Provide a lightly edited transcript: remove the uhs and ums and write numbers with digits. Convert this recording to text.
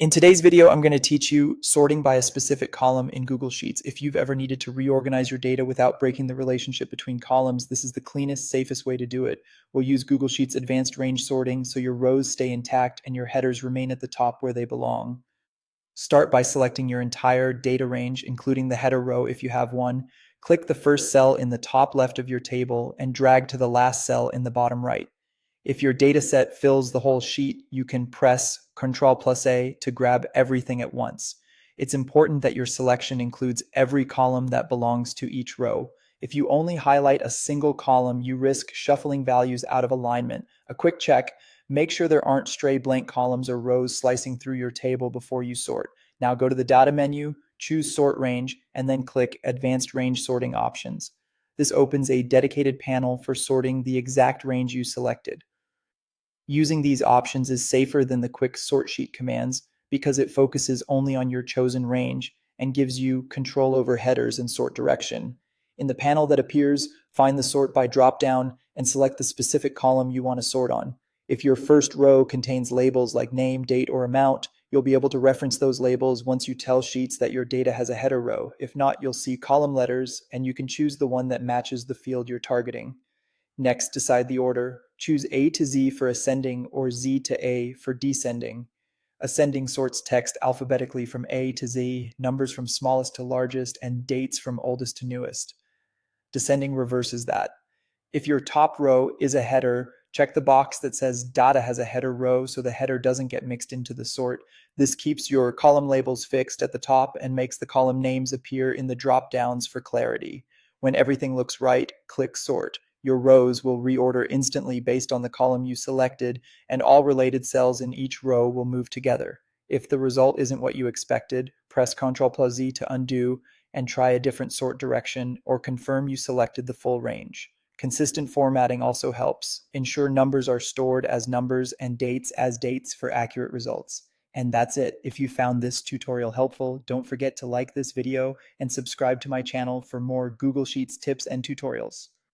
In today's video, I'm going to teach you sorting by a specific column in Google Sheets. If you've ever needed to reorganize your data without breaking the relationship between columns, this is the cleanest, safest way to do it. We'll use Google Sheets advanced range sorting so your rows stay intact and your headers remain at the top where they belong. Start by selecting your entire data range, including the header row if you have one. Click the first cell in the top left of your table and drag to the last cell in the bottom right. If your data set fills the whole sheet, you can press Ctrl+A to grab everything at once. It's important that your selection includes every column that belongs to each row. If you only highlight a single column, you risk shuffling values out of alignment. A quick check: make sure there aren't stray blank columns or rows slicing through your table before you sort. Now go to the Data menu, choose Sort Range, and then click Advanced Range Sorting Options. This opens a dedicated panel for sorting the exact range you selected. Using these options is safer than the quick sort sheet commands because it focuses only on your chosen range and gives you control over headers and sort direction. In the panel that appears, find the Sort By dropdown and select the specific column you want to sort on. If your first row contains labels like name, date, or amount, you'll be able to reference those labels once you tell Sheets that your data has a header row. If not, you'll see column letters, and you can choose the one that matches the field you're targeting. Next, decide the order. Choose A to Z for ascending or Z to A for descending. Ascending sorts text alphabetically from A to Z, numbers from smallest to largest, and dates from oldest to newest. Descending reverses that. If your top row is a header, check the box that says Data has a header row so the header doesn't get mixed into the sort. This keeps your column labels fixed at the top and makes the column names appear in the drop downs for clarity. When everything looks right, click Sort. Your rows will reorder instantly based on the column you selected, and all related cells in each row will move together. If the result isn't what you expected, press Ctrl+Z to undo and try a different sort direction, or confirm you selected the full range. Consistent formatting also helps. Ensure numbers are stored as numbers and dates as dates for accurate results. And that's it. If you found this tutorial helpful, don't forget to like this video and subscribe to my channel for more Google Sheets tips and tutorials.